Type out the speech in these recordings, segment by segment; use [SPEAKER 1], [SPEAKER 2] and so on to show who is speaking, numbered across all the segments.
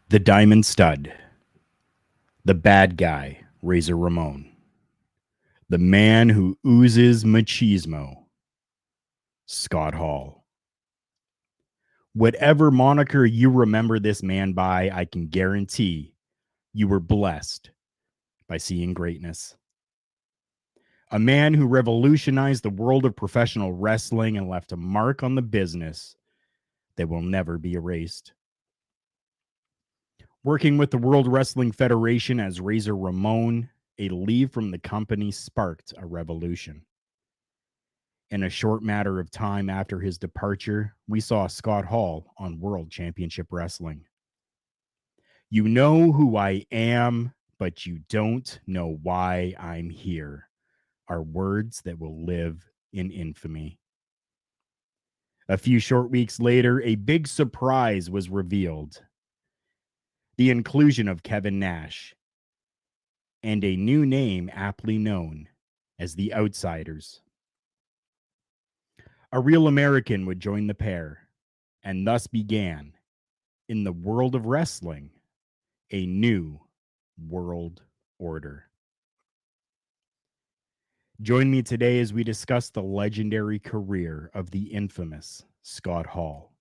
[SPEAKER 1] The Diamond Stud, the bad guy, Razor Ramon, the man who oozes machismo, Scott Hall. Whatever moniker you remember this man by, I can guarantee you were blessed by seeing greatness. A man who revolutionized the world of professional wrestling and left a mark on the business that will never be erased. Working with the World Wrestling Federation as Razor Ramon, a leave from the company sparked a revolution. In a short matter of time after his departure, we saw Scott Hall on World Championship Wrestling. You know who I am, but you don't know why I'm here, are words that will live in infamy. A few short weeks later, a big surprise was revealed. The inclusion of Kevin Nash and a new name aptly known as the Outsiders. A real American would join the pair, and thus began, in the world of wrestling, a new world order. Join me today as we discuss the legendary career of the infamous Scott Hall.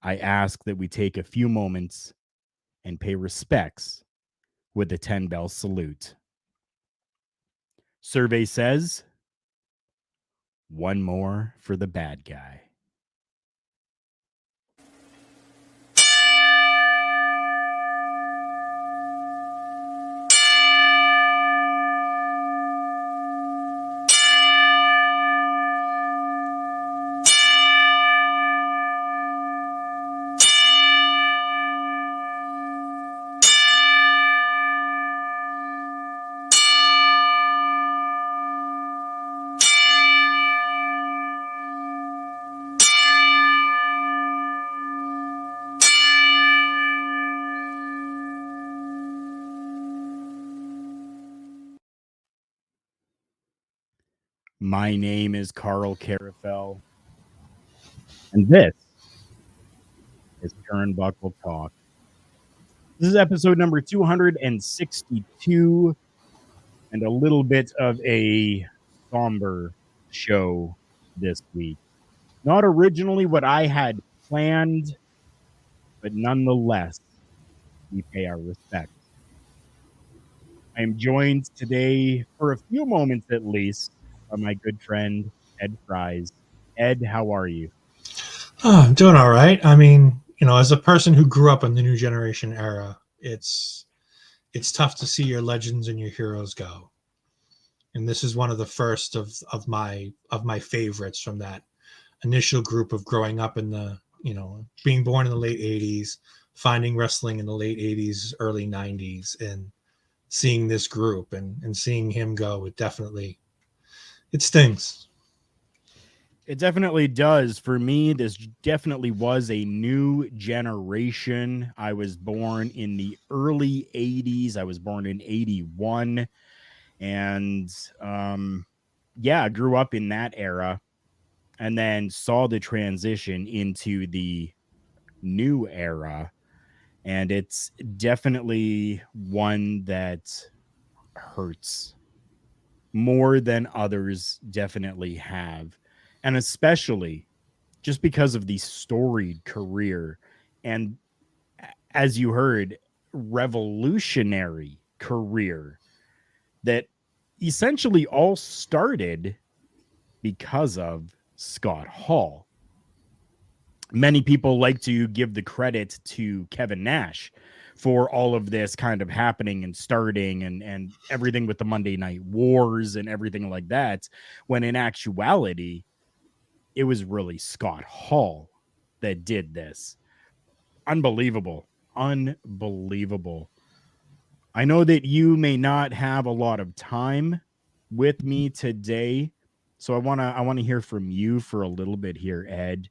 [SPEAKER 1] I ask that we take a few moments and pay respects with a 10-bell salute. Survey says, one more for the bad guy. My name is Karl Karufel, and this is Turnbuckle Talk. This is episode number 262, and a little bit of a somber show this week. Not originally what I had planned, but nonetheless, we pay our respects. I am joined today, for a few moments at least, by my good friend, Ed Fries. Ed, how are you?
[SPEAKER 2] Oh, I'm doing all right. I mean, as a person who grew up in the new generation era, it's tough to see your legends and your heroes go. And this is one of the first of my favorites from that initial group of growing up in the, being born in the late 80s, finding wrestling in the late 80s, early 90s, and seeing this group and seeing him go. It stings.
[SPEAKER 1] It definitely does. For me, this definitely was a new generation. I was born in the early 80s. I was born in 81. And I grew up in that era and then saw the transition into the new era. And it's definitely one that hurts. more than others definitely have. And especially just because of the storied career and, as you heard, revolutionary career that essentially all started because of Scott Hall. Many people like to give the credit to Kevin Nash for all of this kind of happening and starting and everything with the Monday Night Wars and everything like that, when in actuality, it was really Scott Hall that did this. Unbelievable. Unbelievable. I know that you may not have a lot of time with me today, so I want to hear from you for a little bit here, Ed.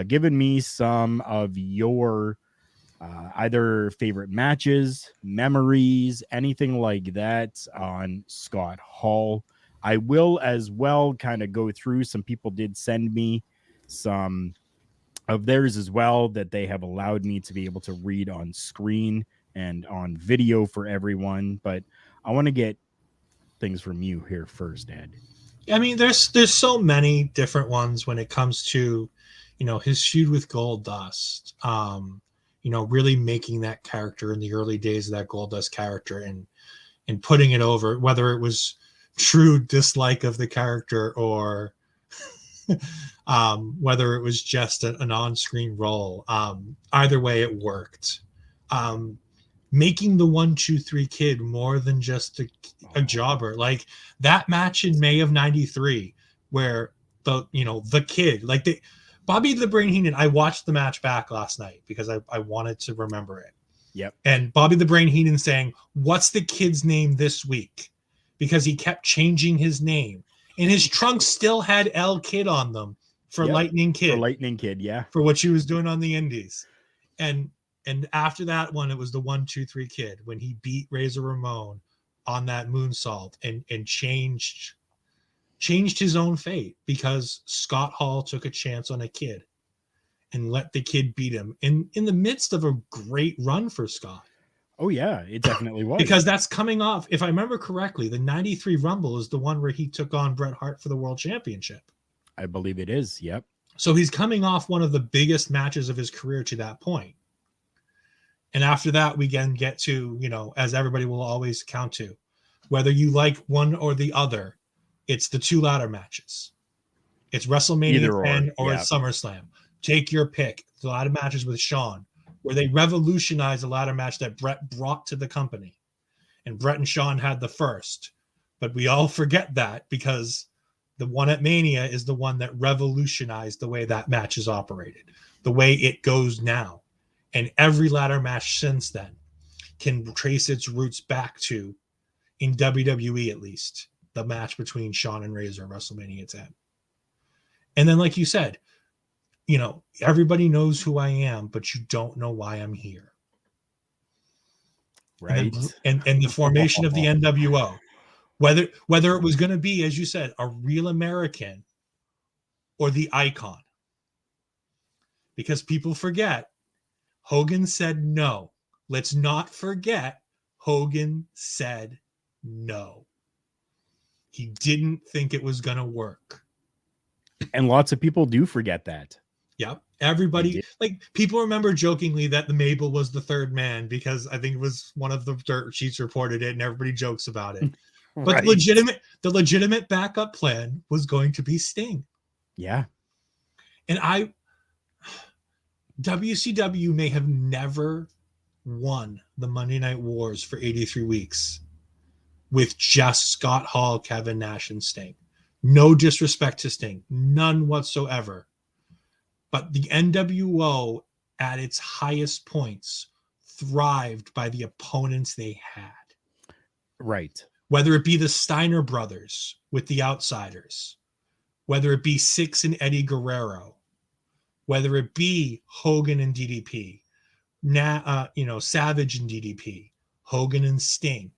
[SPEAKER 1] Giving me some of your either favorite matches, memories, anything like that on Scott Hall. I will as well kind of go through. Some people did send me some of theirs as well that they have allowed me to be able to read on screen and on video for everyone. But I want to get things from you here first, Ed.
[SPEAKER 2] I mean, there's so many different ones when it comes to, his feud with Goldust. Really making that character in the early days of that Goldust character and putting it over, whether it was true dislike of the character or whether it was just an on-screen role. Either way, it worked. Making the 1-2-3 Kid more than just a jobber, like that match in May of '93, where the Kid, like Bobby the Brain Heenan. I watched the match back last night because I wanted to remember it.
[SPEAKER 1] Yep.
[SPEAKER 2] And Bobby the Brain Heenan saying, "What's the kid's name this week?" Because he kept changing his name, and his trunks still had L Kid on them for Lightning Kid.
[SPEAKER 1] For Lightning Kid, yeah.
[SPEAKER 2] For what she was doing on the Indies. And after that one, it was the 1-2-3 Kid when he beat Razor Ramon on that moonsault and changed his own fate because Scott Hall took a chance on a kid and let the kid beat him in the midst of a great run for Scott.
[SPEAKER 1] Oh, yeah, it definitely was.
[SPEAKER 2] Because that's coming off, if I remember correctly, the 93 Rumble is the one where he took on Bret Hart for the World Championship.
[SPEAKER 1] I believe it is, yep.
[SPEAKER 2] So he's coming off one of the biggest matches of his career to that point. And after that, we can get to, as everybody will always count to, whether you like one or the other, it's the two ladder matches. It's WrestleMania 10 or it's SummerSlam. Take your pick. The ladder matches with Shawn, where they revolutionized the ladder match that Bret brought to the company. And Bret and Shawn had the first. But we all forget that because the one at Mania is the one that revolutionized the way that match is operated, the way it goes now. And every ladder match since then can trace its roots back to, in WWE at least, the match between Shawn and Razor, WrestleMania 10. And then, like you said, everybody knows who I am, but you don't know why I'm here.
[SPEAKER 1] Right.
[SPEAKER 2] And the formation of the NWO, whether it was going to be, as you said, a real American or the Icon. Because people forget, Hogan said no. Let's not forget, Hogan said no. He didn't think it was going to work.
[SPEAKER 1] And lots of people do forget that.
[SPEAKER 2] Yep. Everybody, like, people remember jokingly that the Mabel was the third man because I think it was one of the dirt sheets reported it and everybody jokes about it. But the legitimate backup plan was going to be Sting.
[SPEAKER 1] Yeah.
[SPEAKER 2] And WCW may have never won the Monday Night Wars for 83 weeks with just Scott Hall, Kevin Nash, and Sting. No disrespect to Sting. None whatsoever. But the NWO at its highest points thrived by the opponents they had.
[SPEAKER 1] Right.
[SPEAKER 2] Whether it be the Steiner brothers with the Outsiders, whether it be Six and Eddie Guerrero, whether it be Hogan and DDP, Savage and DDP, Hogan and Sting.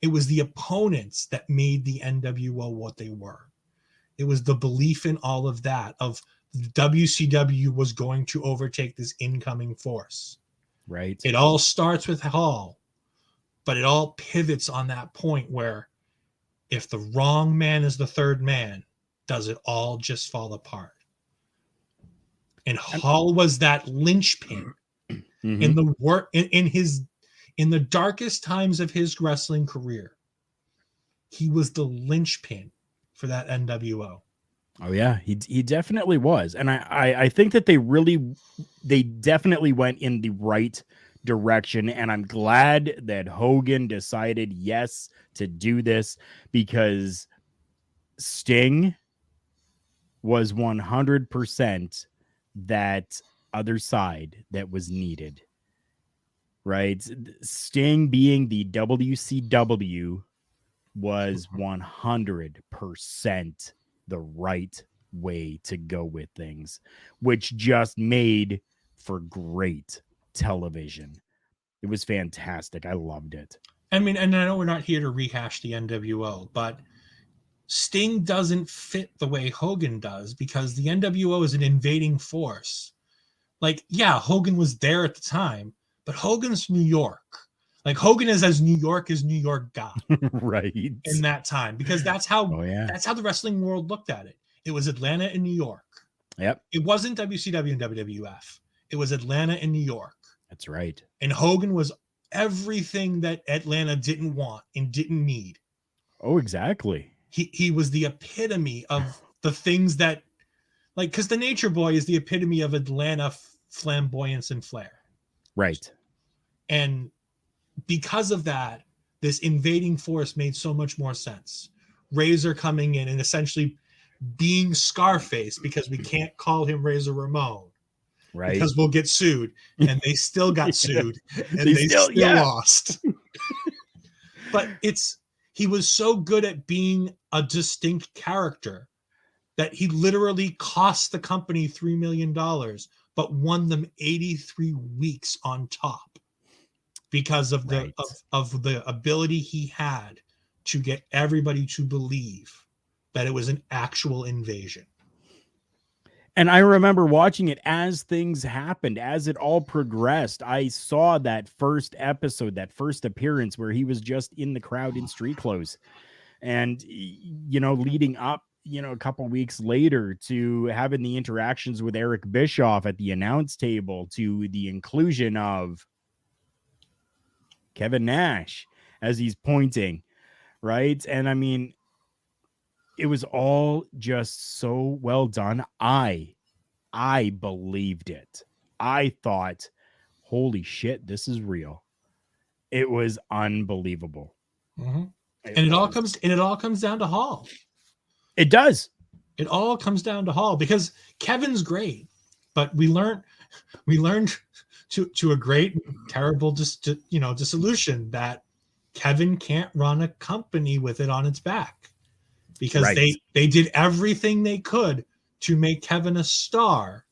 [SPEAKER 2] It was the opponents that made the NWO what they were. It was the belief in all of that, of WCW was going to overtake this incoming force.
[SPEAKER 1] Right.
[SPEAKER 2] It all starts with Hall, but it all pivots on that point where if the wrong man is the third man, does it all just fall apart? And Hall was that linchpin in the work in the darkest times of his wrestling career. He was the linchpin for that NWO.
[SPEAKER 1] Oh yeah, he definitely was, and I think that they definitely went in the right direction, and I'm glad that Hogan decided yes to do this, because Sting was 100% that other side that was needed, right? Sting being the WCW was 100% the right way to go with things, which just made for great television. It was fantastic. I loved it.
[SPEAKER 2] I mean, and I know we're not here to rehash the NWO, but Sting doesn't fit the way Hogan does, because the NWO is an invading force. Like, yeah, Hogan was there at the time, but Hogan's New York. Like, Hogan is as New York got
[SPEAKER 1] Right.
[SPEAKER 2] in that time, because that's how the wrestling world looked at it. It was Atlanta and New York.
[SPEAKER 1] Yep.
[SPEAKER 2] It wasn't WCW and WWF. It was Atlanta and New York.
[SPEAKER 1] That's right.
[SPEAKER 2] And Hogan was everything that Atlanta didn't want and didn't need.
[SPEAKER 1] Oh, exactly.
[SPEAKER 2] He was the epitome of the things that, like, because the Nature Boy is the epitome of Atlanta flamboyance and flair.
[SPEAKER 1] Right.
[SPEAKER 2] And because of that, this invading force made so much more sense. Razor coming in and essentially being Scarface, because we can't call him Razor Ramon. Right. Because we'll get sued. And they still got sued. And they still lost. But he was so good at being a distinct character that he literally cost the company $3 million, but won them 83 weeks on top, because of the of the ability he had to get everybody to believe that it was an actual invasion.
[SPEAKER 1] And I remember watching it as things happened, as it all progressed. I saw that first episode, that first appearance where he was just in the crowd in street clothes. And, leading up, a couple weeks later to having the interactions with Eric Bischoff at the announce table, to the inclusion of Kevin Nash as he's pointing, right? And I mean, it was all just so well done. I believed it. I thought, holy shit, this is real. It was unbelievable.
[SPEAKER 2] Mm-hmm. It all comes down to Hall.
[SPEAKER 1] It does.
[SPEAKER 2] It all comes down to Hall, because Kevin's great, but we learned to a great, terrible dissolution that Kevin can't run a company with it on its back, because they did everything they could to make Kevin a star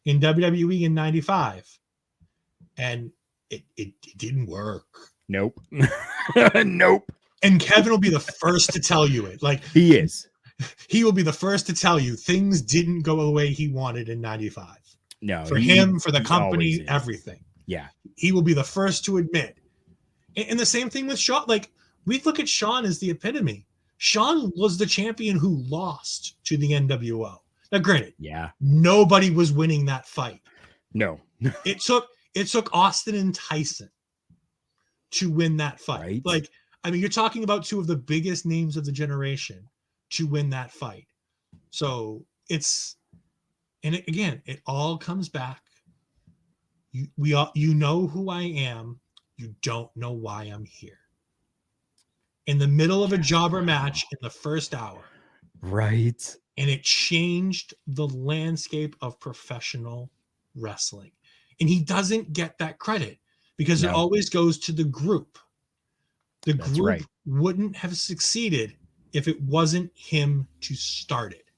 [SPEAKER 2] in WWE in '95, and it didn't work.
[SPEAKER 1] Nope. Nope.
[SPEAKER 2] And Kevin will be the first to tell you it. Like,
[SPEAKER 1] he is.
[SPEAKER 2] He will be the first to tell you things didn't go the way he wanted in '95.
[SPEAKER 1] No,
[SPEAKER 2] for him, for the company, everything.
[SPEAKER 1] Yeah,
[SPEAKER 2] he will be the first to admit. And the same thing with Shawn. Like, we look at Shawn as the epitome. Shawn was the champion who lost to the NWO. Now, granted, nobody was winning that fight.
[SPEAKER 1] No,
[SPEAKER 2] it took Austin and Tyson to win that fight.
[SPEAKER 1] Right.
[SPEAKER 2] Like, I mean, you're talking about two of the biggest names of the generation to win that fight. So it all comes back. You know who I am. You don't know why I'm here. In the middle of a jobber match in the first hour.
[SPEAKER 1] Right.
[SPEAKER 2] And it changed the landscape of professional wrestling. And he doesn't get that credit, because it always goes to the group. The group wouldn't have succeeded if it wasn't him to start it.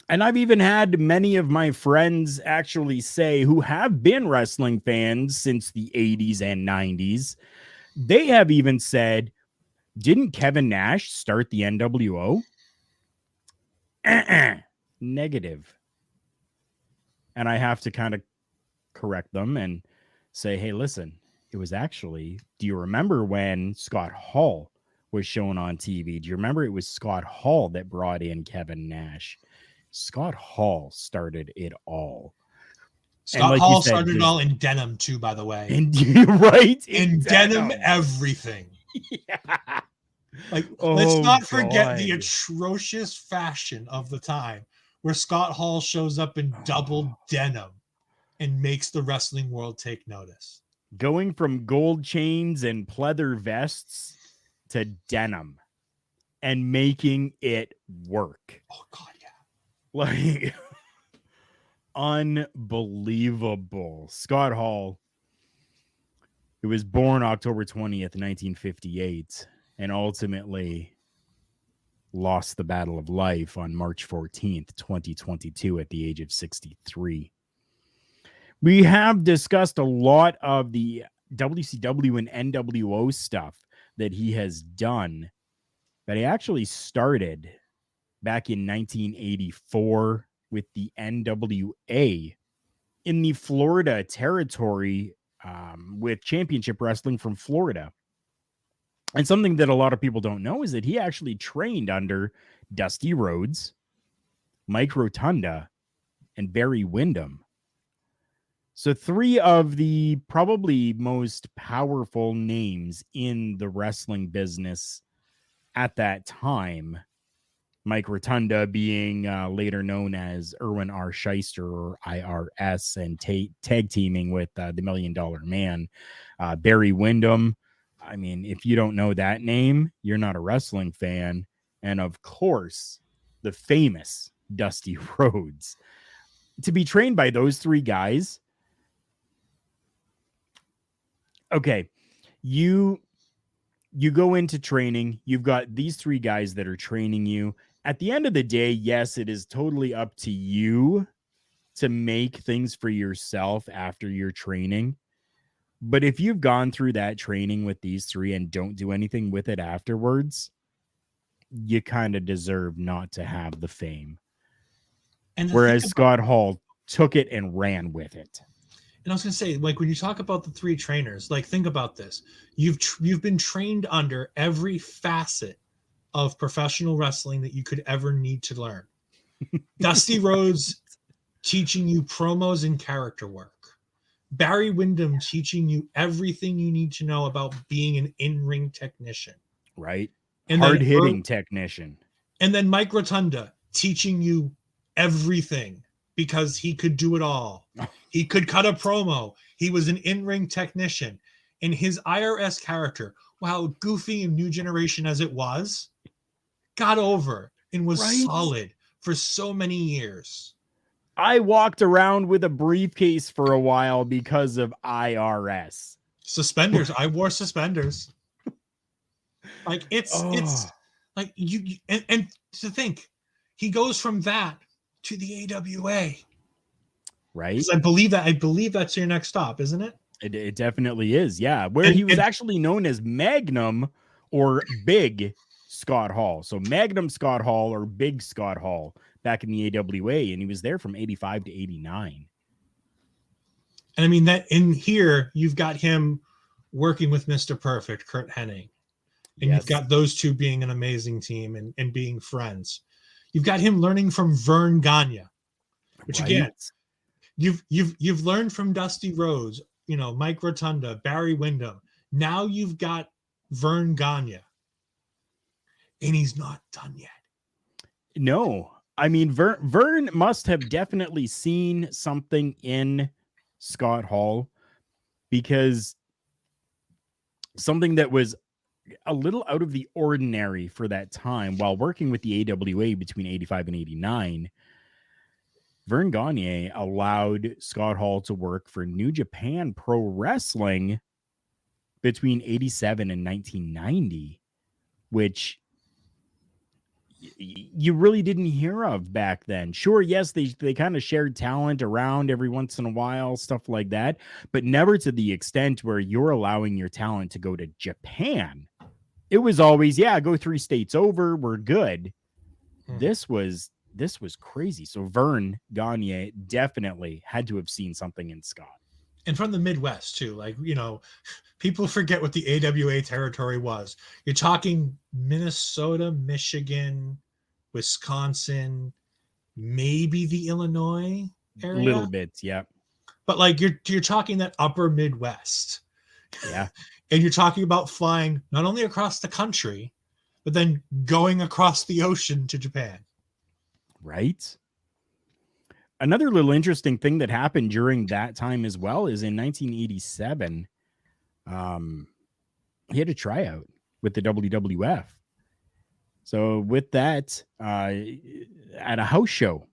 [SPEAKER 1] And I've even had many of my friends actually say, who have been wrestling fans since the 80s and 90s, they have even said, didn't Kevin Nash start the NWO? Negative. And I have to kind of correct them and say, hey, listen, it was actually, do you remember when Scott Hall was shown on TV. Do you remember it was Scott Hall that brought in Kevin Nash? Scott Hall started it all.
[SPEAKER 2] Scott
[SPEAKER 1] like you
[SPEAKER 2] Hall
[SPEAKER 1] said,
[SPEAKER 2] started it all in denim too, by the way.
[SPEAKER 1] And right
[SPEAKER 2] in denim everything.
[SPEAKER 1] Yeah.
[SPEAKER 2] Like,
[SPEAKER 1] Oh,
[SPEAKER 2] let's not forget
[SPEAKER 1] God.
[SPEAKER 2] the atrocious fashion of the time where Scott Hall shows up in double denim and makes the wrestling world take notice.
[SPEAKER 1] Going from gold chains and pleather vests to denim and making it work.
[SPEAKER 2] Oh, God, yeah.
[SPEAKER 1] Like, unbelievable. Scott Hall, who was born October 20th, 1958, and ultimately lost the battle of life on March 14th, 2022 at the age of 63. We have discussed a lot of the WCW and NWO stuff that he has done, but he actually started back in 1984 with the NWA in the Florida territory with Championship Wrestling from Florida. And something that a lot of people don't know is that he actually trained under Dusty Rhodes, Mike Rotunda, and Barry Windham. So 3 of the probably most powerful names in the wrestling business at that time, Mike Rotunda being later known as Irwin R. Shyster or IRS and tag teaming with the $1 Million Man. Barry Windham, I mean, if you don't know that name, you're not a wrestling fan. And of course, the famous Dusty Rhodes. To be trained by those 3 guys, okay, you go into training, you've got these 3 guys that are training you. At the end of the day, yes, it is totally up to you to make things for yourself after your training. But if you've gone through that training with these 3 and don't do anything with it afterwards, you kind of deserve not to have the fame. And whereas Scott Hall took it and ran with it.
[SPEAKER 2] And I was going to say, like, when you talk about the 3 trainers, like, think about this. You've been trained under every facet of professional wrestling that you could ever need to learn. Dusty Rhodes teaching you promos and character work. Barry Windham teaching you everything you need to know about being an in-ring technician.
[SPEAKER 1] Right. And hard-hitting technician.
[SPEAKER 2] And then Mike Rotunda teaching you everything because he could do it all. He could cut a promo. He was an in-ring technician. And his IRS character, while goofy and New Generation as it was, got over and was solid for so many years.
[SPEAKER 1] I walked around with a briefcase for a while because of IRS.
[SPEAKER 2] Suspenders. I wore suspenders. Like, it's like you and to think, he goes from that to the AWA.
[SPEAKER 1] Right.
[SPEAKER 2] I believe that's your next stop, isn't it?
[SPEAKER 1] It definitely is. Yeah. Where he was actually known as Magnum or Big Scott Hall. So Magnum Scott Hall or Big Scott Hall back in the AWA. And he was there from 85 to 89.
[SPEAKER 2] And I mean, that in here, you've got him working with Mr. Perfect, Kurt Hennig. And you've got those 2 being an amazing team and being friends. You've got him learning from Vern Gagne, which again, you've learned from Dusty Rhodes, you know, Mike Rotunda, Barry Windham. Now you've got Vern Gagne, and he's not done yet.
[SPEAKER 1] No, I mean, Vern must have definitely seen something in Scott Hall, because something that was a little out of the ordinary for that time while working with the AWA between 85 and 89, Vern Gagne allowed Scott Hall to work for New Japan Pro Wrestling between 87 and 1990, which you really didn't hear of back then. Sure, yes, they kind of shared talent around every once in a while, stuff like that, but never to the extent where you're allowing your talent to go to Japan. It was always, go 3 states over, we're good. This was crazy. So Vern Gagne definitely had to have seen something in Scott.
[SPEAKER 2] and from the Midwest too. Like, people forget what the AWA territory was. You're talking Minnesota, Michigan, Wisconsin, maybe the Illinois
[SPEAKER 1] Little
[SPEAKER 2] area,
[SPEAKER 1] bits, yeah.
[SPEAKER 2] but like you're talking that upper Midwest.
[SPEAKER 1] Yeah.
[SPEAKER 2] And you're talking about flying not only across the country, but then going across the ocean to Japan.
[SPEAKER 1] Right. Another little interesting thing that happened during that time as well is in 1987, he had a tryout with the WWF. So with that, at a house show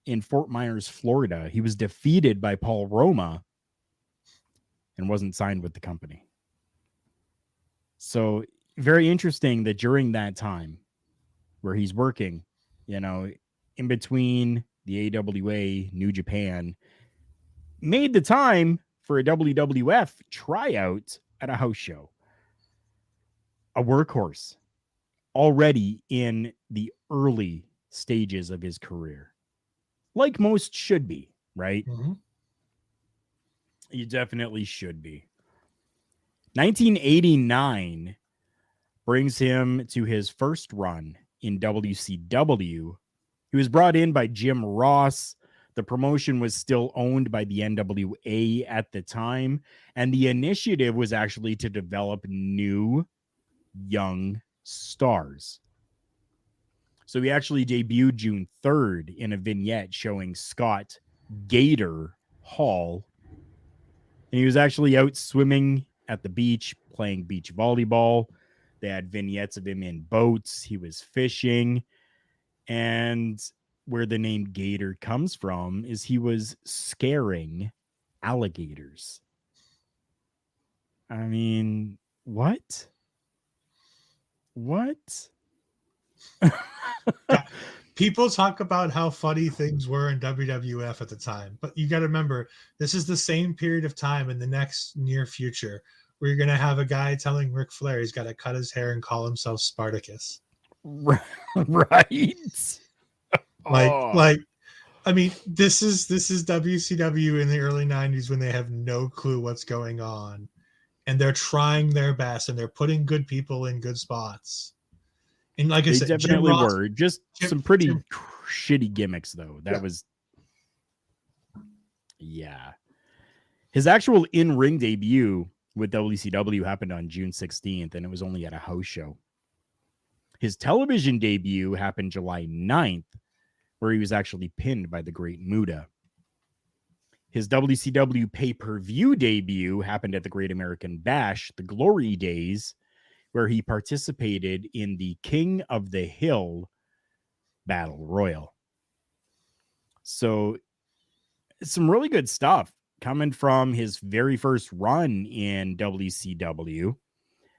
[SPEAKER 1] in Fort Myers, Florida, he was defeated by Paul Roma and wasn't signed with the company. So very interesting that during that time where he's working, in between the AWA, New Japan, made the time for a WWF tryout at a house show. A workhorse already in the early stages of his career, like most should be, right?
[SPEAKER 2] Mm-hmm.
[SPEAKER 1] You definitely should be. 1989 brings him to his first run in WCW. He was brought in by Jim Ross. The promotion was still owned by the NWA at the time, and the initiative was actually to develop new young stars. So he actually debuted June 3rd in a vignette showing Scott Gator Hall. And he was actually out swimming at the beach, playing beach volleyball. They had vignettes of him in boats. He was fishing. And where the name Gator comes from is he was scaring alligators. I mean, what? What?
[SPEAKER 2] People talk about how funny things were in WWF at the time, but you got to remember, this is the same period of time in the next near future where you're going to have a guy telling Ric Flair he's got to cut his hair and call himself Spartacus.
[SPEAKER 1] Right.
[SPEAKER 2] Like, I mean, this is WCW in the early 90s when they have no clue what's going on, and they're trying their best and they're putting good people in good spots. And like I said,
[SPEAKER 1] definitely were just some pretty shitty gimmicks, though. That was, yeah. His actual in-ring debut with WCW happened on June 16th, and it was only at a house show. His television debut happened July 9th, where he was actually pinned by the Great Muta. His WCW pay-per-view debut happened at the Great American Bash, the Glory Days, where he participated in the King of the Hill Battle Royal. So some really good stuff coming from his very first run in WCW.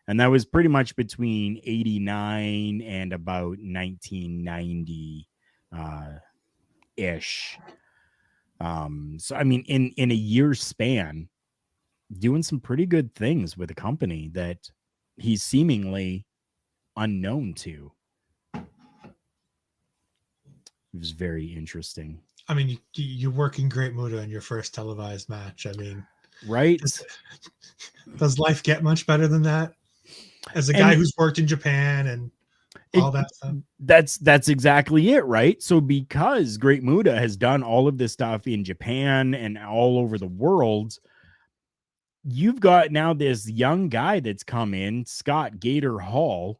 [SPEAKER 1] And that was pretty much between 89 and about 1990 ish. So, I mean, in a year span, doing some pretty good things with a company that he's seemingly unknown to. It was very interesting.
[SPEAKER 2] I mean, you work in Great Muta in your first televised match. I mean,
[SPEAKER 1] right?
[SPEAKER 2] Does life get much better than that? As a guy who's worked in Japan and all that stuff.
[SPEAKER 1] That's exactly it, right? So because Great Muta has done all of this stuff in Japan and all over the world, you've got now this young guy that's come in, Scott Gator Hall,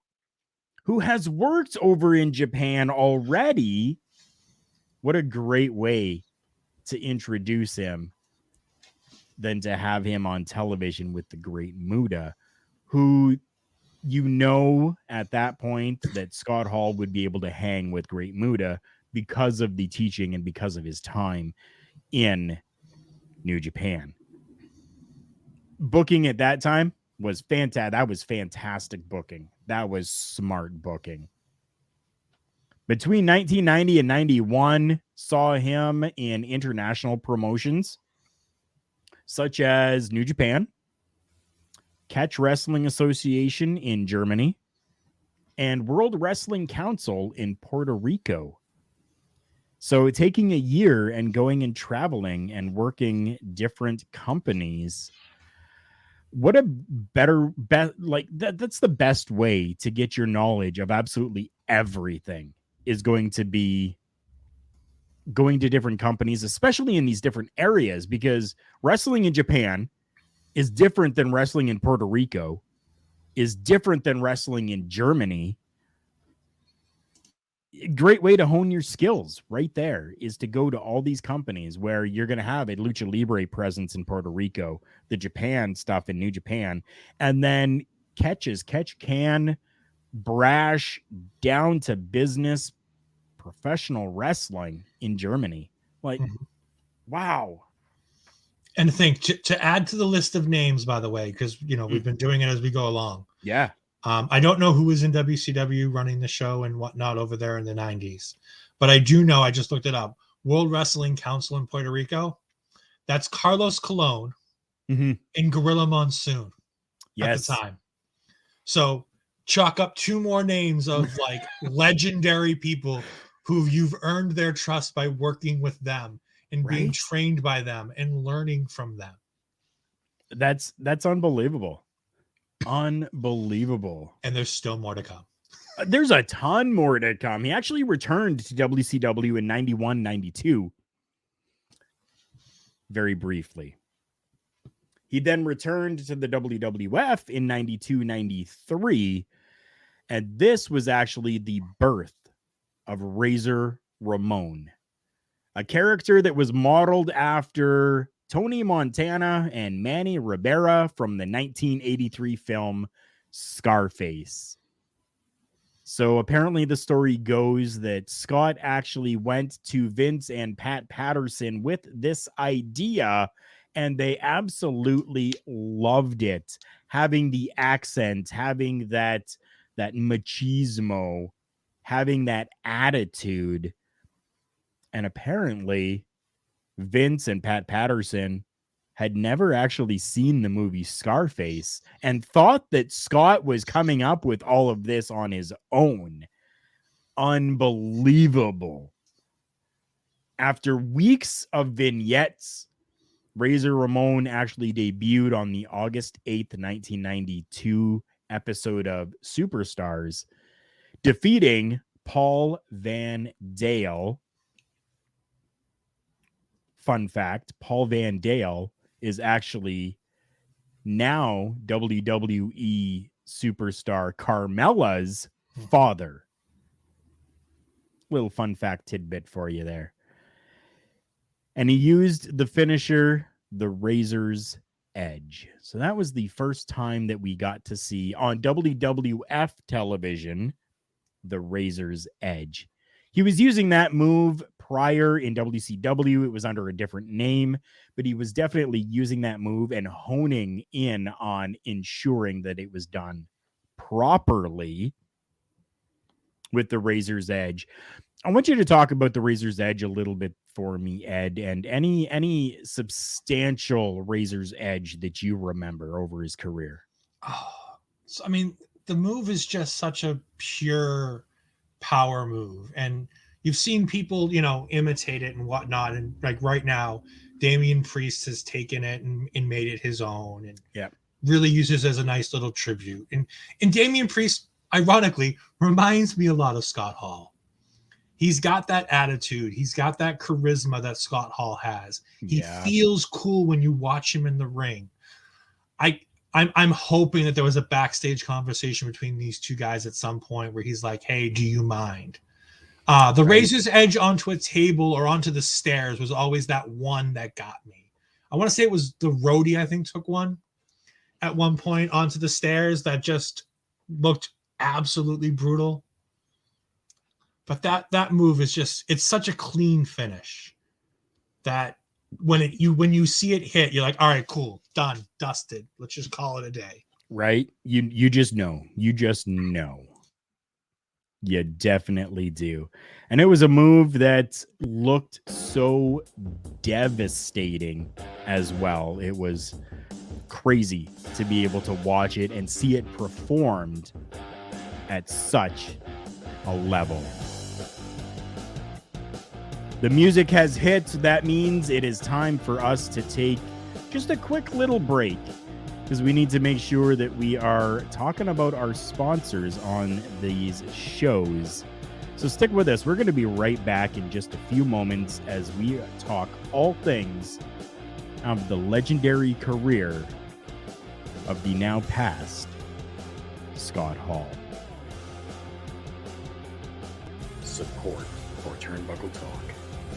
[SPEAKER 1] who has worked over in Japan already. What a great way to introduce him than to have him on television with the Great Muta, who at that point that Scott Hall would be able to hang with Great Muta because of the teaching and because of his time in New Japan. Booking at that time was fantastic. That was fantastic booking. That was smart booking. Between 1990 and 91, saw him in international promotions such as New Japan, Catch Wrestling Association in Germany, and World Wrestling Council in Puerto Rico. So taking a year and going and traveling and working different companies, what a that's the best way to get your knowledge of absolutely everything, is going to be going to different companies, especially in these different areas, because wrestling in Japan is different than wrestling in Puerto Rico, is different than wrestling in Germany. Great way to hone your skills right there is to go to all these companies where you're going to have a lucha libre presence in Puerto Rico, the Japan stuff in New Japan, and then catch can, brash, down to business, professional wrestling in Germany. Like, wow.
[SPEAKER 2] And think to add to the list of names, by the way, because we've been doing it as we go along.
[SPEAKER 1] Yeah.
[SPEAKER 2] I don't know who was in WCW running the show and whatnot over there in the 90s, but I do know, I just looked it up, World Wrestling Council in Puerto Rico. That's Carlos Colon and Gorilla Monsoon at the time. So chalk up two more names of like legendary people who you've earned their trust by working with them and being trained by them and learning from them.
[SPEAKER 1] That's unbelievable. Unbelievable.
[SPEAKER 2] And there's still more to come.
[SPEAKER 1] There's a ton more to come. He actually returned to WCW in 91, 92. Very briefly. He then returned to the WWF in 92, 93. And this was actually the birth of Razor Ramon, a character that was modeled after Tony Montana and Manny Ribera from the 1983 film Scarface. So apparently the story goes that Scott actually went to Vince and Pat Patterson with this idea, and they absolutely loved it. Having the accent, having that machismo, having that attitude. And apparently Vince and Pat Patterson had never actually seen the movie Scarface and thought that Scott was coming up with all of this on his own. Unbelievable. After weeks of vignettes, Razor Ramon actually debuted on the August 8th, 1992 episode of Superstars, defeating Paul Van Dale. Fun fact, Paul Van Dale is actually now WWE superstar Carmella's father. Little fun fact tidbit for you there. And he used the finisher, the Razor's Edge. So that was the first time that we got to see on WWF television the Razor's Edge. He was using that move prior in WCW. It was under a different name, but he was definitely using that move and honing in on ensuring that it was done properly with the Razor's Edge. I want you to talk about the Razor's Edge a little bit for me, Ed, and any substantial Razor's Edge that you remember over his career.
[SPEAKER 2] So, I mean, the move is just such a pure power move, and you've seen people, imitate it and whatnot. And like right now, Damian Priest has taken it and made it his own, and really uses it as a nice little tribute. And Damian Priest, ironically, reminds me a lot of Scott Hall. He's got that attitude. He's got that charisma that Scott Hall has. He feels cool when you watch him in the ring. I'm hoping that there was a backstage conversation between these two guys at some point where he's like, "Hey, do you mind?" The Razor's Edge onto a table or onto the stairs was always that one that got me. I want to say it was the Roadie, I think, took one at one point onto the stairs that just looked absolutely brutal. But that move is it's such a clean finish that when you see it hit, you're like, all right, cool, done, dusted. Let's just call it a day.
[SPEAKER 1] Right? You just know. You just know. You definitely do. And it was a move that looked so devastating as well. It was crazy to be able to watch it and see it performed at such a level. The music has hit. That means it is time for us to take just a quick little break, because we need to make sure that we are talking about our sponsors on these shows. So stick with us. We're going to be right back in just a few moments as we talk all things of the legendary career of the now passed Scott Hall.
[SPEAKER 3] Support for Turnbuckle Talk,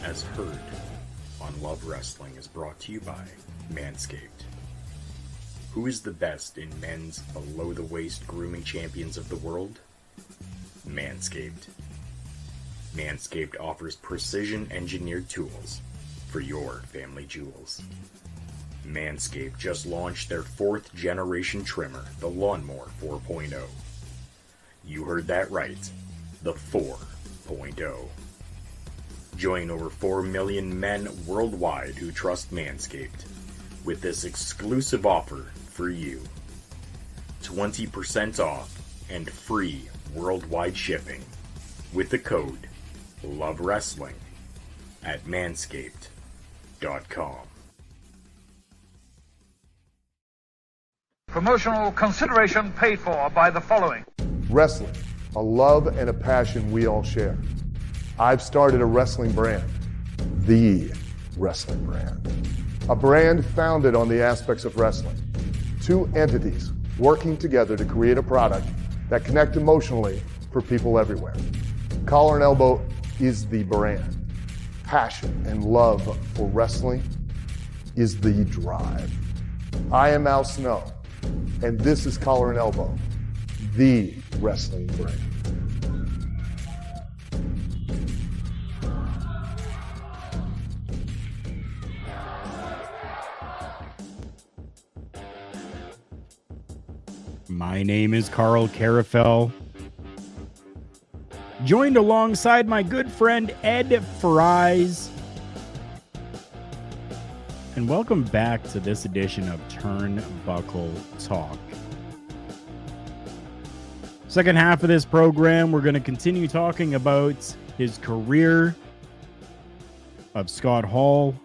[SPEAKER 3] as heard on Love Wrestling, is brought to you by Manscaped. Who is the best in men's below-the-waist grooming champions of the world? Manscaped. Manscaped offers precision-engineered tools for your family jewels. Manscaped just launched their 4th generation trimmer, the Lawnmower 4.0. You heard that right, the 4.0. Join over 4 million men worldwide who trust Manscaped with this exclusive offer for you. 20% off and free worldwide shipping with the code LOVEWRESTLING at manscaped.com.
[SPEAKER 4] Promotional consideration paid for by the following.
[SPEAKER 5] Wrestling, a love and a passion we all share. I've started a wrestling brand, the wrestling brand. A brand founded on the aspects of wrestling. 2 entities working together to create a product that connect emotionally for people everywhere. Collar and Elbow is the brand. Passion and love for wrestling is the drive. I am Al Snow, and this is Collar and Elbow, the wrestling brand.
[SPEAKER 1] My name is Karl Karufel, joined alongside my good friend Ed Fries. And welcome back to this edition of Turnbuckle Talk. Second half of this program, we're going to continue talking about his career of Scott Hall,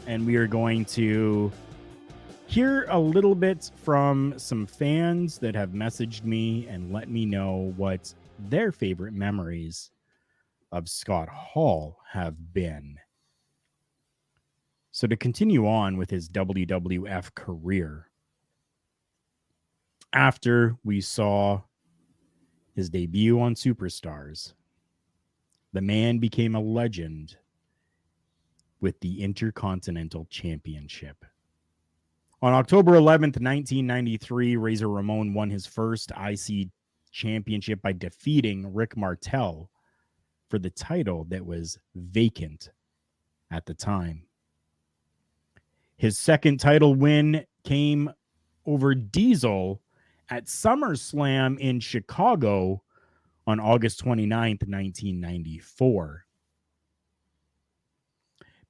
[SPEAKER 1] and we are going to hear a little bit from some fans that have messaged me and let me know what their favorite memories of Scott Hall have been. So to continue on with his WWF career, after we saw his debut on Superstars, the man became a legend with the Intercontinental Championship. On October 11th, 1993, Razor Ramon won his first IC championship by defeating Rick Martel for the title that was vacant at the time. His second title win came over Diesel at SummerSlam in Chicago on August 29th, 1994.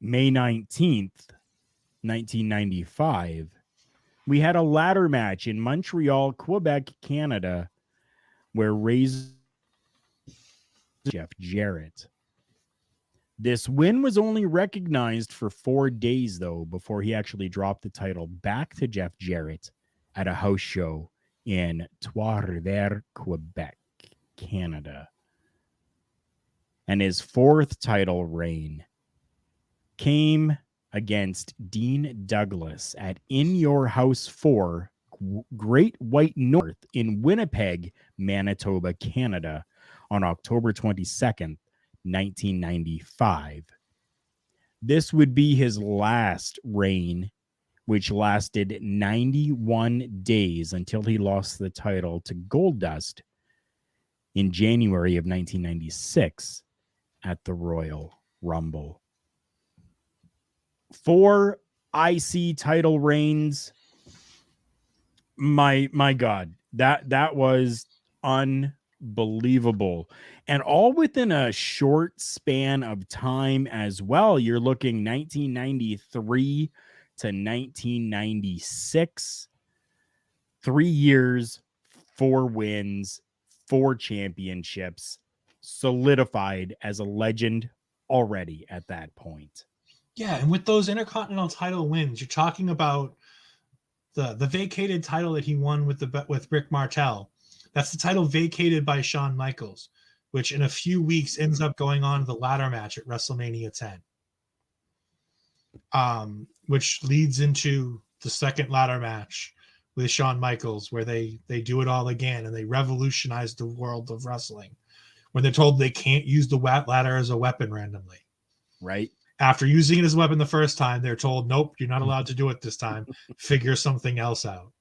[SPEAKER 1] May 19th, 1995, we had a ladder match in Montreal, Quebec, Canada, where Razor Jeff Jarrett. This win was only recognized for 4 days, though, before he actually dropped the title back to Jeff Jarrett at a house show in Trois-Rivières, Quebec, Canada. And his 4th title reign came against Dean Douglas at In Your House 4, Great White North in Winnipeg, Manitoba, Canada, on October 22nd, 1995. This would be his last reign, which lasted 91 days until he lost the title to Goldust in January of 1996 at the Royal Rumble. 4 IC title reigns. My God, that was unbelievable, and all within a short span of time as well. You're looking 1993 to 1996, 3 years, 4 wins, 4 championships, solidified as a legend already at that point.
[SPEAKER 2] Yeah, and with those Intercontinental title wins, you're talking about the vacated title that he won with Rick Martel. That's the title vacated by Shawn Michaels, which in a few weeks ends up going on the ladder match at WrestleMania 10, which leads into the second ladder match with Shawn Michaels, where they do it all again and they revolutionize the world of wrestling when they're told they can't use the ladder as a weapon randomly.
[SPEAKER 1] Right.
[SPEAKER 2] After using it as a weapon the first time, they're told, nope, you're not allowed to do it this time. Figure something else out.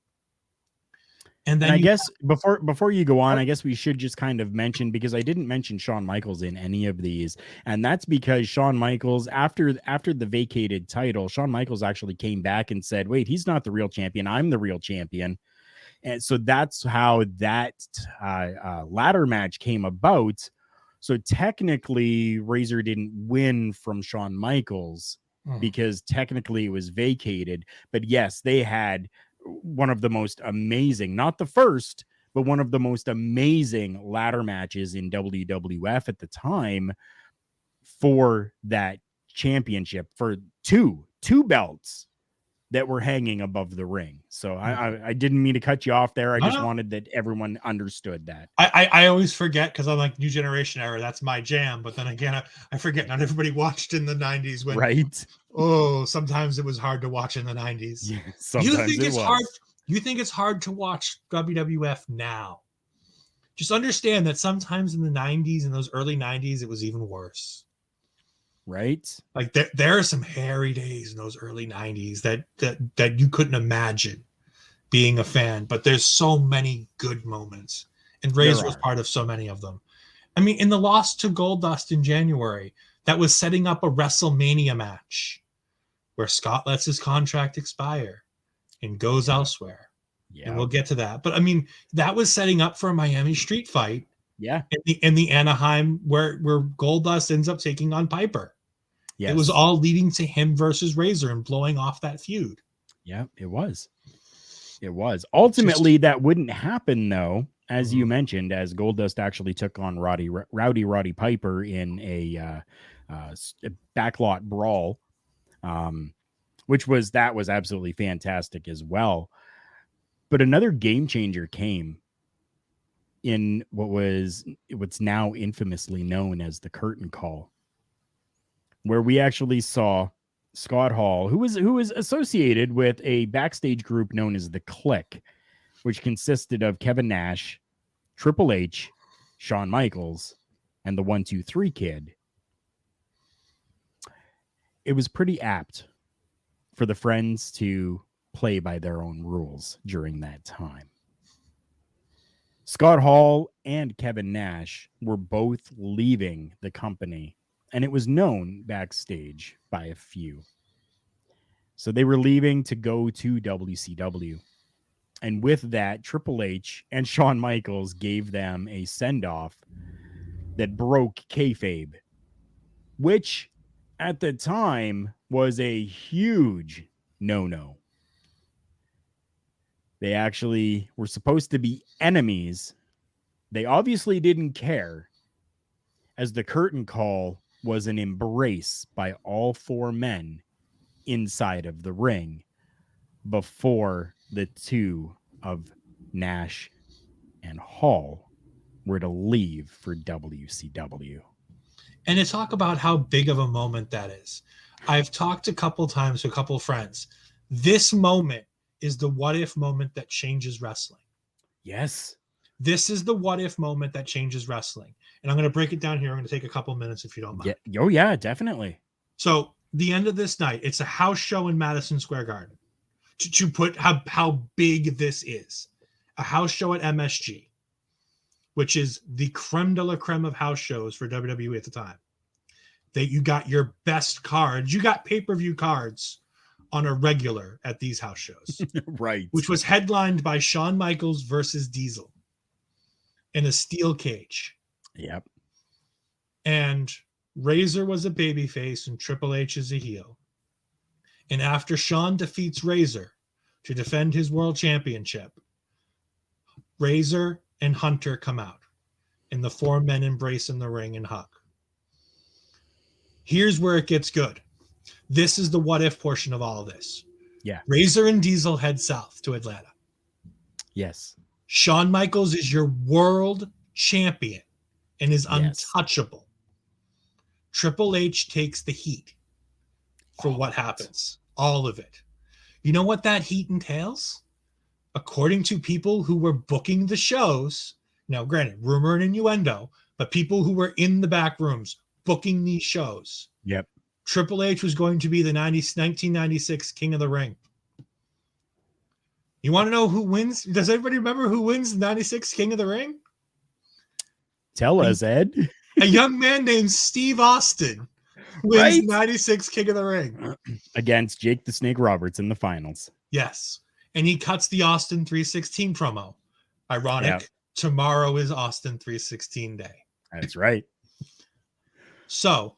[SPEAKER 2] And then
[SPEAKER 1] I guess before you go on, I guess we should just kind of mention, because I didn't mention Shawn Michaels in any of these, and that's because Shawn Michaels, after the vacated title, Shawn Michaels actually came back and said, wait, he's not the real champion. I'm the real champion. And so that's how that ladder match came about. So technically, Razor didn't win from Shawn Michaels because technically it was vacated. But yes, they had one of the most amazing, not the first, but one of the most amazing ladder matches in WWF at the time for that championship, for two belts that were hanging above the ring. So I didn't mean to cut you off there. I just wanted that everyone understood that.
[SPEAKER 2] I always forget, because I'm like New Generation era, that's my jam. But then again, I forget not everybody watched in the 90s when,
[SPEAKER 1] right?
[SPEAKER 2] Oh, sometimes it was hard to watch in the 90s.
[SPEAKER 1] Yeah, sometimes it was.
[SPEAKER 2] Hard? You think it's hard to watch WWF now? Just understand that sometimes in the 90s, in those early 90s, it was even worse.
[SPEAKER 1] Right?
[SPEAKER 2] Like there are some hairy days in those early 90s that you couldn't imagine being a fan, but there's so many good moments, and Razor was part of so many of them. I mean, in the loss to Goldust in January, that was setting up a WrestleMania match where Scott lets his contract expire and goes elsewhere. Yeah. And we'll get to that. But I mean, that was setting up for a Miami Street fight.
[SPEAKER 1] Yeah.
[SPEAKER 2] In the Anaheim where Goldust ends up taking on Piper. Yes. It was all leading to him versus Razor and blowing off that feud.
[SPEAKER 1] Yeah, it was. It was. Ultimately, that wouldn't happen, though, as you mentioned, as Goldust actually took on Roddy Piper in a backlot brawl, which was absolutely fantastic as well. But another game changer came in what's now infamously known as the curtain call, where we actually saw Scott Hall, who was associated with a backstage group known as the Clique, which consisted of Kevin Nash, Triple H, Shawn Michaels, and the 1-2-3 Kid. It was pretty apt for the Friends to play by their own rules during that time. Scott Hall and Kevin Nash were both leaving the company, and it was known backstage by a few. So they were leaving to go to WCW. And with that, Triple H and Shawn Michaels gave them a send-off that broke kayfabe, which at the time was a huge no-no. They actually were supposed to be enemies. They obviously didn't care, as the curtain call was an embrace by all four men inside of the ring before the two of Nash and Hall were to leave for WCW.
[SPEAKER 2] And to talk about how big of a moment that is, I've talked a couple times to a couple of friends. This moment is the what if moment that changes wrestling.
[SPEAKER 1] Yes.
[SPEAKER 2] This is the what if moment that changes wrestling. And I'm going to break it down here. I'm going to take a couple minutes if you don't mind.
[SPEAKER 1] Yeah. Oh, yeah, definitely.
[SPEAKER 2] So the end of this night, it's a house show in Madison Square Garden. To put how big this is. A house show at MSG, which is the creme de la creme of house shows for WWE at the time. That you got your best cards. You got pay-per-view cards on a regular at these house shows.
[SPEAKER 1] Right.
[SPEAKER 2] Which was headlined by Shawn Michaels versus Diesel in a steel cage.
[SPEAKER 1] Yep.
[SPEAKER 2] And Razor was a babyface and Triple H is a heel. And after Shawn defeats Razor to defend his world championship, Razor and Hunter come out and the four men embrace in the ring and hug. Here's where it gets good. This is the what if portion of all of this.
[SPEAKER 1] Yeah.
[SPEAKER 2] Razor and Diesel head south to Atlanta.
[SPEAKER 1] Yes.
[SPEAKER 2] Shawn Michaels is your world champion and is
[SPEAKER 1] Yes.
[SPEAKER 2] untouchable. Triple H takes the heat for
[SPEAKER 1] All
[SPEAKER 2] what
[SPEAKER 1] of it.
[SPEAKER 2] happens. All of it. You know what that heat entails? According to people who were booking the shows, now granted, rumor and innuendo, but people who were in the back rooms booking these shows,
[SPEAKER 1] Yep.
[SPEAKER 2] Triple H was going to be the 1996 King of the Ring. You want to know who wins? Does everybody remember who wins the 96 King of the Ring?
[SPEAKER 1] Tell us, Ed.
[SPEAKER 2] A young man named Steve Austin wins
[SPEAKER 1] Right?
[SPEAKER 2] 96 King of the Ring.
[SPEAKER 1] Against Jake the Snake Roberts in the finals.
[SPEAKER 2] Yes. And he cuts the Austin 316 promo. Ironic.
[SPEAKER 1] Yeah.
[SPEAKER 2] Tomorrow is Austin 316 day.
[SPEAKER 1] That's right.
[SPEAKER 2] So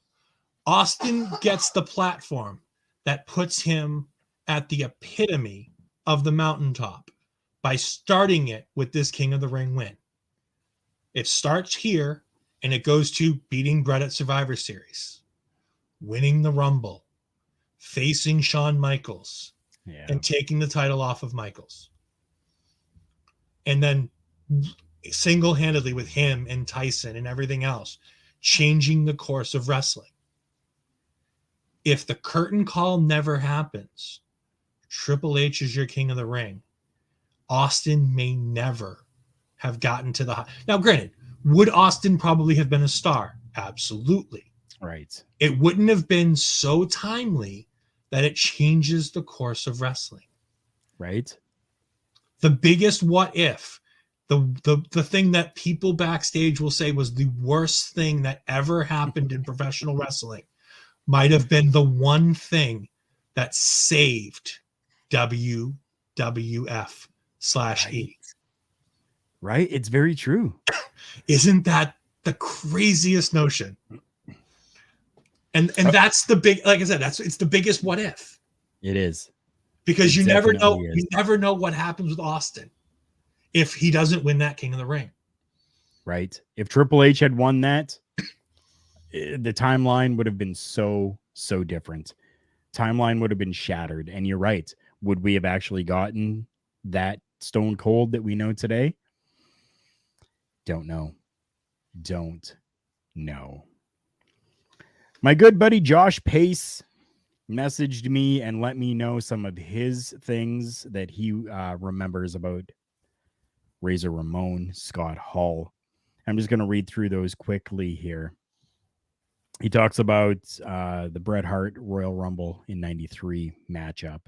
[SPEAKER 2] Austin gets the platform that puts him at the epitome of the mountaintop by starting it with this King of the Ring win. It starts here and it goes to beating Brett at Survivor Series, winning the Rumble, facing Shawn Michaels,
[SPEAKER 1] Yeah.
[SPEAKER 2] and taking the title off of Michaels. And then single-handedly with him and Tyson and everything else, changing the course of wrestling. If the curtain call never happens, Triple H is your King of the Ring. Austin may never have gotten to the high. Now, granted, would Austin probably have been a star? Absolutely.
[SPEAKER 1] Right.
[SPEAKER 2] It wouldn't have been so timely that it changes the course of wrestling.
[SPEAKER 1] Right.
[SPEAKER 2] The biggest what if, the thing that people backstage will say was the worst thing that ever happened in professional wrestling might have been the one thing that saved WWF/E.
[SPEAKER 1] Right. It's very true.
[SPEAKER 2] Isn't that the craziest notion? And that's the big, like I said, it's the biggest what if.
[SPEAKER 1] It is.
[SPEAKER 2] Because
[SPEAKER 1] It
[SPEAKER 2] you never know,
[SPEAKER 1] definitely is.
[SPEAKER 2] you never know what happens with Austin if he doesn't win that King of the Ring.
[SPEAKER 1] Right. If Triple H had won that, the timeline would have been so different. Timeline would have been shattered. And you're right. Would we have actually gotten that Stone Cold that we know today? Don't know. Don't know. My good buddy Josh Pace messaged me and let me know some of his things that he remembers about Razor Ramon, Scott Hall. I'm just going to read through those quickly here. He talks about the Bret Hart Royal Rumble in 93 matchup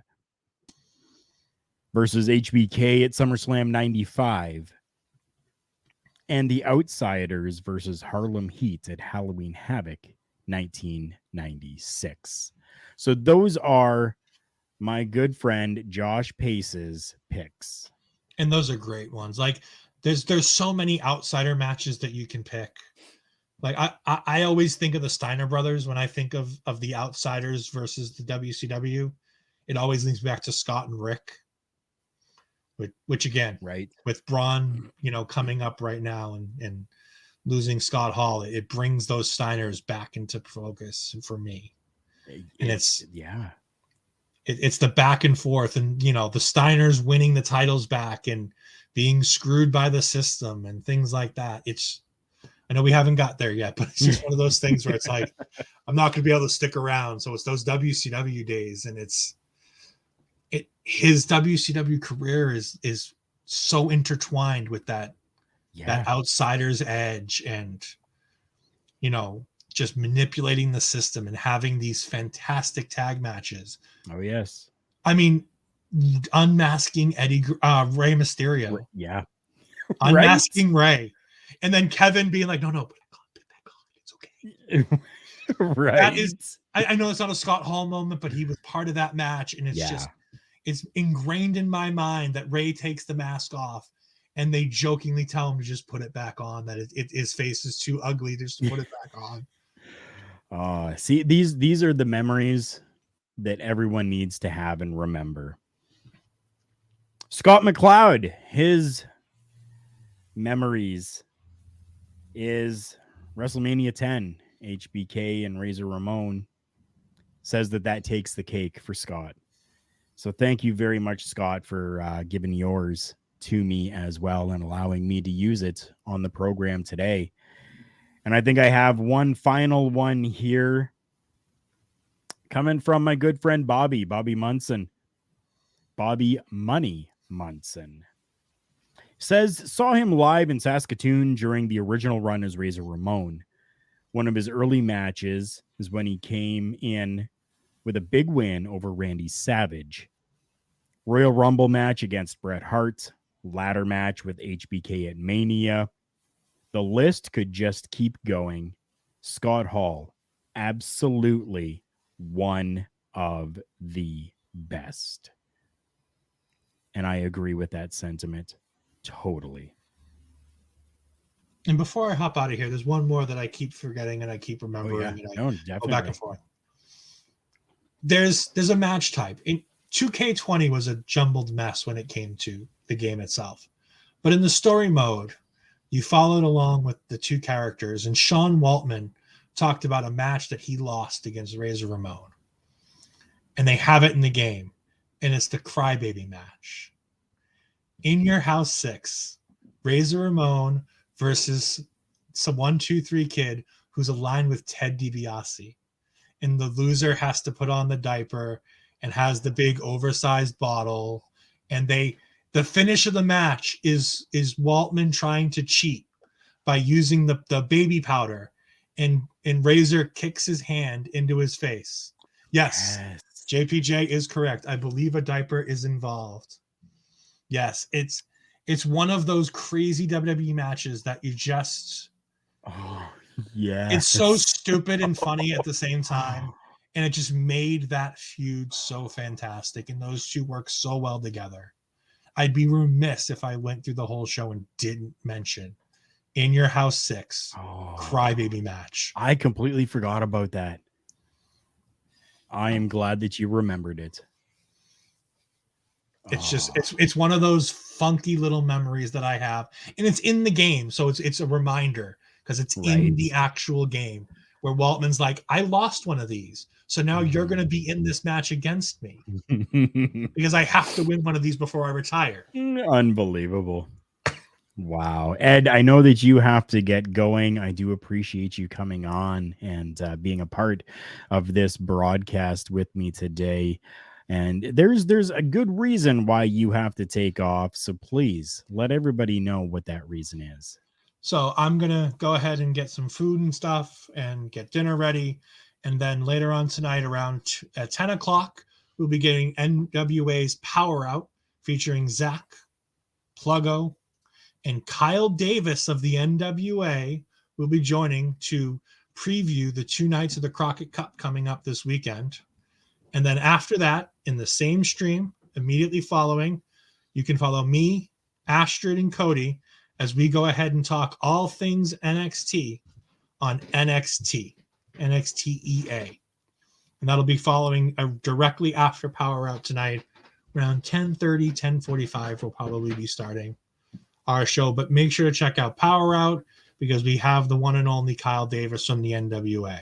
[SPEAKER 1] versus HBK at SummerSlam 95 and the Outsiders versus Harlem Heat at Halloween Havoc 1996. So those are my good friend Josh Pace's picks.
[SPEAKER 2] And those are great ones. Like there's so many outsider matches that you can pick. Like I always think of the Steiner brothers when I think of the Outsiders versus the WCW. It always links back to Scott and Rick, which again,
[SPEAKER 1] right, with
[SPEAKER 2] Braun, coming up right now and losing Scott Hall, it brings those Steiners back into focus for me. And it's the back and forth, and the Steiners winning the titles back and being screwed by the system and things like that. I know we haven't got there yet, but it's just one of those things where it's like, I'm not going to be able to stick around. So it's those WCW days, and his WCW career is so intertwined with that outsider's edge and, just manipulating the system and having these fantastic tag matches.
[SPEAKER 1] Oh, yes.
[SPEAKER 2] I mean, unmasking Rey Mysterio.
[SPEAKER 1] Yeah.
[SPEAKER 2] Unmasking Rey. And then Kevin being like, no, but it's okay.
[SPEAKER 1] Right.
[SPEAKER 2] That is, I know it's not a Scott Hall moment, but he was part of that match. And it's ingrained in my mind that Rey takes the mask off and they jokingly tell him to just put it back on, that his face is too ugly just to put it back on.
[SPEAKER 1] See, these are the memories that everyone needs to have and remember. Scott McLeod, his memories is WrestleMania 10 HBK and Razor Ramon, says that takes the cake for Scott. So thank you very much, Scott, for giving yours to me as well and allowing me to use it on the program today. And I think I have one final one here coming from my good friend Bobby Munson. Bobby Money Munson says, saw him live in Saskatoon during the original run as Razor Ramon. One of his early matches is when he came in with a big win over Randy Savage. Royal Rumble match against Bret Hart. Ladder match with HBK at Mania. The list could just keep going. Scott Hall, absolutely one of the best. And I agree with that sentiment totally.
[SPEAKER 2] And before I hop out of here, there's one more that I keep forgetting and I keep remembering. And I go back and forth. There's a match type. 2K20 was a jumbled mess when it came to the game itself. But in the story mode, you followed along with the two characters, and Sean Waltman talked about a match that he lost against Razor Ramon. And they have it in the game, and it's the Crybaby match. In Your House 6, Razor Ramon versus some 1-2-3 kid who's aligned with Ted DiBiase. And the loser has to put on the diaper and has the big oversized bottle. And the finish of the match is Waltman trying to cheat by using the baby powder, and Razor kicks his hand into his face. Yes. JPJ is correct. I believe a diaper is involved. Yes, it's one of those crazy WWE matches that you just it's so stupid and funny at the same time. And it just made that feud so fantastic. And those two work so well together. I'd be remiss if I went through the whole show and didn't mention In Your House 6 Crybaby match.
[SPEAKER 1] I completely forgot about that. I am glad that you remembered it.
[SPEAKER 2] It's just it's one of those funky little memories that I have. And it's in the game. So it's a reminder because it's in the actual game where Waltman's like, I lost one of these. So now you're going to be in this match against me because I have to win one of these before I retire.
[SPEAKER 1] Unbelievable. Wow. Ed, I know that you have to get going. I do appreciate you coming on and being a part of this broadcast with me today. And there's a good reason why you have to take off. So please let everybody know what that reason is.
[SPEAKER 2] So I'm going to go ahead and get some food and stuff and get dinner ready. And then later on tonight around at 10 o'clock, we'll be getting NWA's Power Out featuring Zach, Pluggo, and Kyle Davis of the NWA will be joining to preview the 2 nights of the Crockett Cup coming up this weekend. And then after that, in the same stream, immediately following, you can follow me, Astrid, and Cody as we go ahead and talk all things NXT on NXTea. And that'll be following directly after Power Out tonight. Around 10:30, 10:45, we'll probably be starting our show. But make sure to check out Power Out because we have the one and only Kyle Davis from the NWA.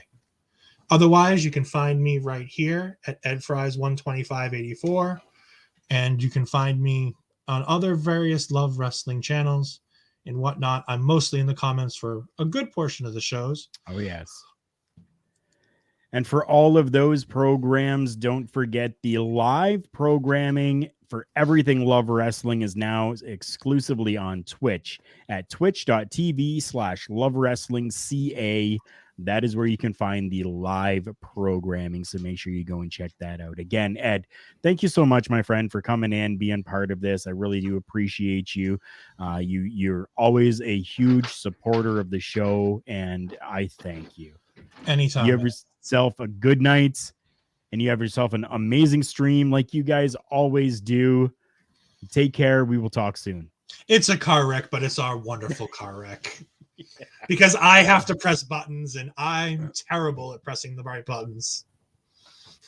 [SPEAKER 2] Otherwise, you can find me right here at EdFries12584. And you can find me on other various Love Wrestling channels and whatnot. I'm mostly in the comments for a good portion of the shows.
[SPEAKER 1] Oh, yes. And for all of those programs, don't forget the live programming for everything Love Wrestling is now exclusively on Twitch at twitch.tv/LoveWrestlingCA. That is where you can find the live programming. So make sure you go and check that out. Again, Ed, thank you so much, my friend, for coming in, being part of this. I really do appreciate you. You're always a huge supporter of the show, and I thank you.
[SPEAKER 2] Anytime.
[SPEAKER 1] You have yourself a good night, and you have yourself an amazing stream like you guys always do. Take care. We will talk soon.
[SPEAKER 2] It's a car wreck, but it's our wonderful car wreck. Because I have to press buttons, and I'm terrible at pressing the right buttons.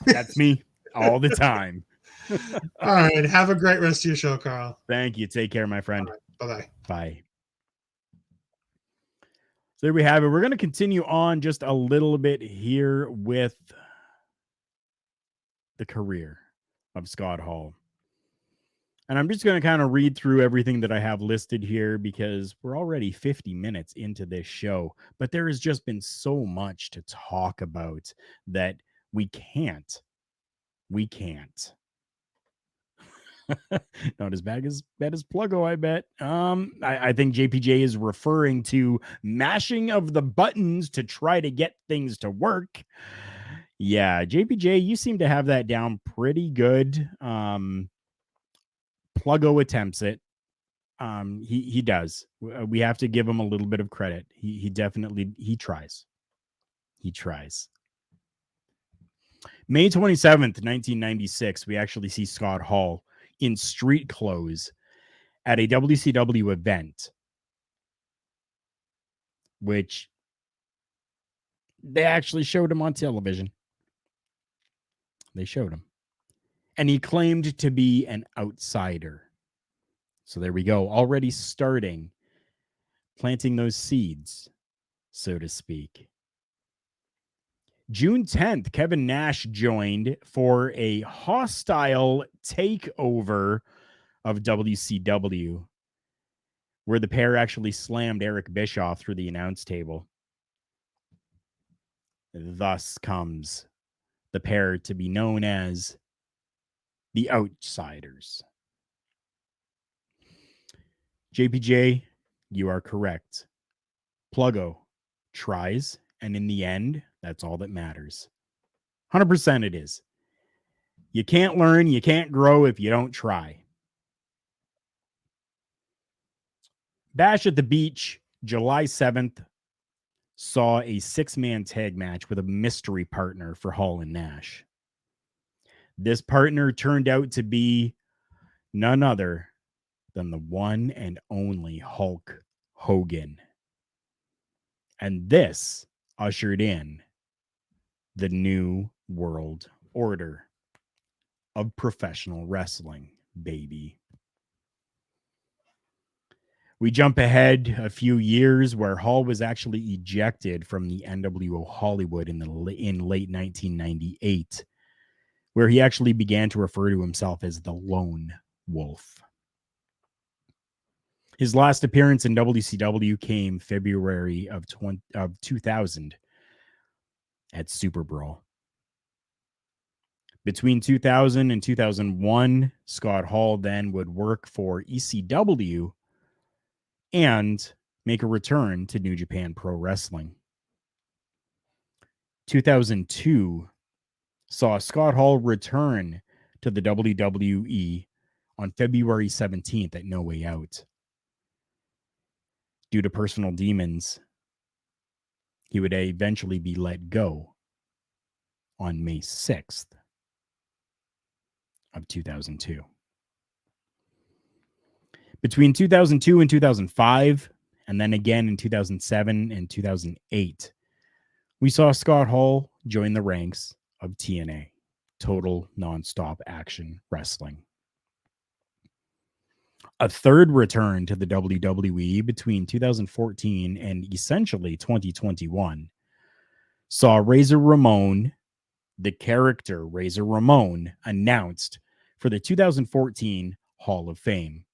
[SPEAKER 1] That's me all the time.
[SPEAKER 2] All right. Have a great rest of your show, Karl.
[SPEAKER 1] Thank you. Take care, my friend.
[SPEAKER 2] Right, bye-bye.
[SPEAKER 1] Bye. So there we have it. We're going to continue on just a little bit here with the career of Scott Hall. And I'm just going to kind of read through everything that I have listed here because we're already 50 minutes into this show. But there has just been so much to talk about that we can't. Not as bad as Pluggo, I bet. I think JPJ is referring to mashing of the buttons to try to get things to work. Yeah, JPJ, you seem to have that down pretty good. Pluggo attempts it. He does. We have to give him a little bit of credit. He definitely tries. He tries. May 27th, 1996, we actually see Scott Hall in street clothes at a WCW event, which they actually showed him on television. They showed him. And he claimed to be an outsider. So there we go. Already starting planting those seeds, so to speak. June 10th, Kevin Nash joined for a hostile takeover of WCW, where the pair actually slammed Eric Bischoff through the announce table. Thus comes the pair to be known as the Outsiders. JPJ, you are correct. Pluggo tries, and in the end, that's all that matters. 100% it is. You can't learn, you can't grow if you don't try. Bash at the Beach, July 7th, saw a 6-man tag match with a mystery partner for Hall and Nash. This partner turned out to be none other than the one and only Hulk Hogan. And this ushered in the new world order of professional wrestling, baby. We jump ahead a few years where Hall was actually ejected from the NWO Hollywood in late 1998, where he actually began to refer to himself as the Lone Wolf. His last appearance in WCW came February of 2000 at Super Brawl. Between 2000 and 2001, Scott Hall then would work for ECW and make a return to New Japan Pro Wrestling. 2002 saw Scott Hall return to the WWE on February 17th at No Way Out. Due to personal demons, he would eventually be let go on May 6th of 2002. Between 2002 and 2005, and then again in 2007 and 2008, we saw Scott Hall join the ranks of TNA, Total Nonstop Action Wrestling. A third return to the WWE between 2014 and essentially 2021 saw Razor Ramon, the character Razor Ramon, announced for the 2014 Hall of Fame.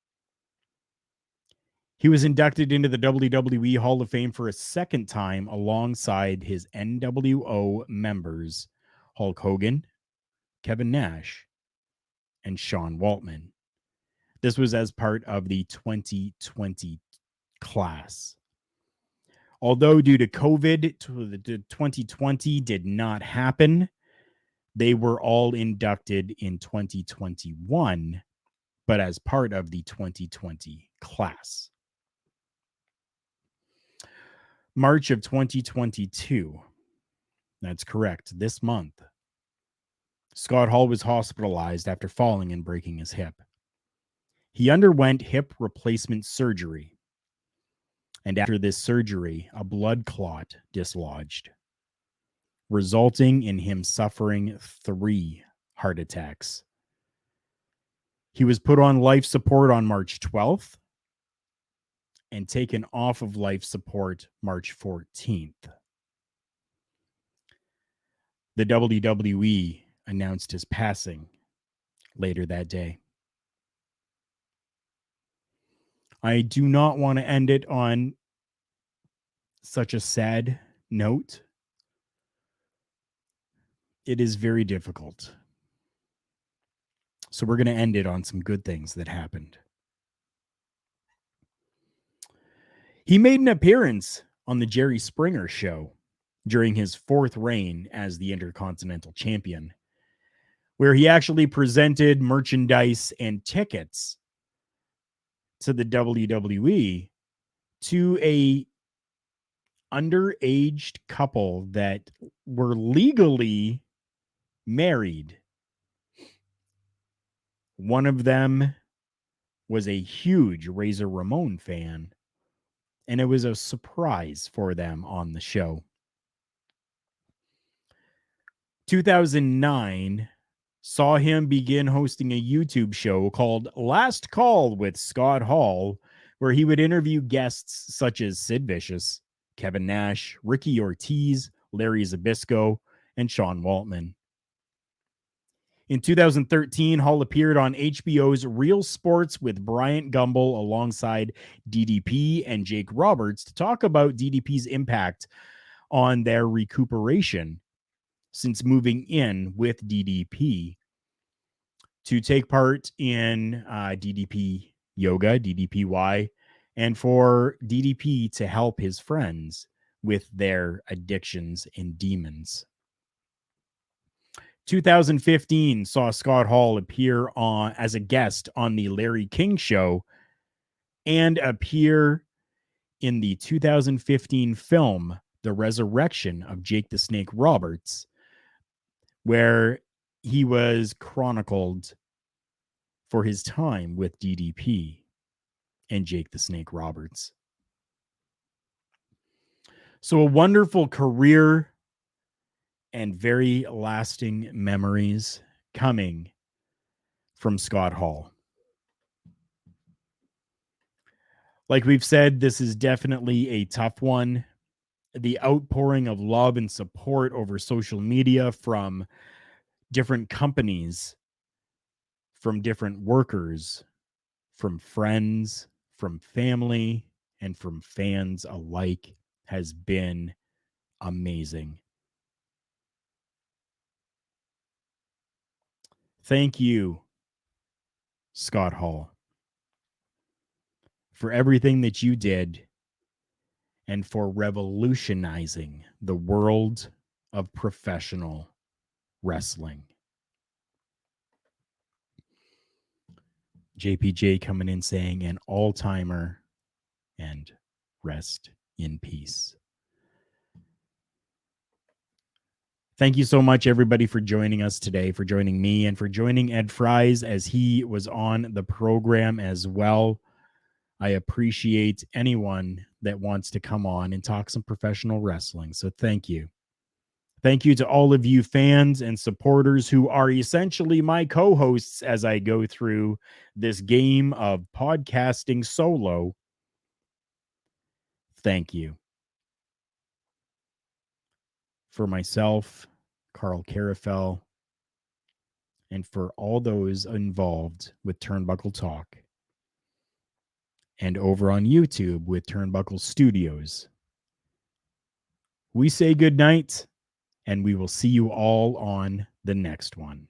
[SPEAKER 1] He was inducted into the WWE Hall of Fame for a second time alongside his NWO members, Hulk Hogan, Kevin Nash, and Sean Waltman. This was as part of the 2020 class. Although due to COVID, 2020 did not happen, they were all inducted in 2021, but as part of the 2020 class. March of 2022. That's correct. This month, Scott Hall was hospitalized after falling and breaking his hip. He underwent hip replacement surgery. And after this surgery, a blood clot dislodged, resulting in him suffering 3 heart attacks. He was put on life support on March 12th and taken off of life support March 14th. The WWE announced his passing later that day. I do not want to end it on such a sad note. It is very difficult. So we're going to end it on some good things that happened. He made an appearance on the Jerry Springer Show during his 4th reign as the Intercontinental Champion, where he actually presented merchandise and tickets to the WWE to a underaged couple that were legally married. One of them was a huge Razor Ramon fan, and it was a surprise for them on the show. 2009 saw him begin hosting a YouTube show called Last Call with Scott Hall, where he would interview guests such as Sid Vicious, Kevin Nash, Ricky Ortiz, Larry Zbyszko, and Sean Waltman. In 2013, Hall appeared on HBO's Real Sports with Bryant Gumbel alongside DDP and Jake Roberts to talk about DDP's impact on their recuperation since moving in with DDP to take part in DDP Yoga, DDPY, and for DDP to help his friends with their addictions and demons. 2015 saw Scott Hall appear as a guest on the Larry King Show and appear in the 2015 film The Resurrection of Jake the Snake Roberts, where he was chronicled for his time with DDP and Jake the Snake Roberts. So a wonderful career and very lasting memories coming from Scott Hall. Like we've said, this is definitely a tough one. The outpouring of love and support over social media from different companies, from different workers, from friends, from family, and from fans alike has been amazing. Thank you, Scott Hall, for everything that you did and for revolutionizing the world of professional wrestling. JPJ coming in saying an all-timer and rest in peace. Thank you so much, everybody, for joining us today, for joining me, and for joining Ed Fries as he was on the program as well. I appreciate anyone that wants to come on and talk some professional wrestling. So thank you. Thank you to all of you fans and supporters who are essentially my co-hosts as I go through this game of podcasting solo. Thank you. For myself, Karl Karufel, and for all those involved with Turnbuckle Talk, and over on YouTube with Turnbuckle Studios, we say good night, and we will see you all on the next one.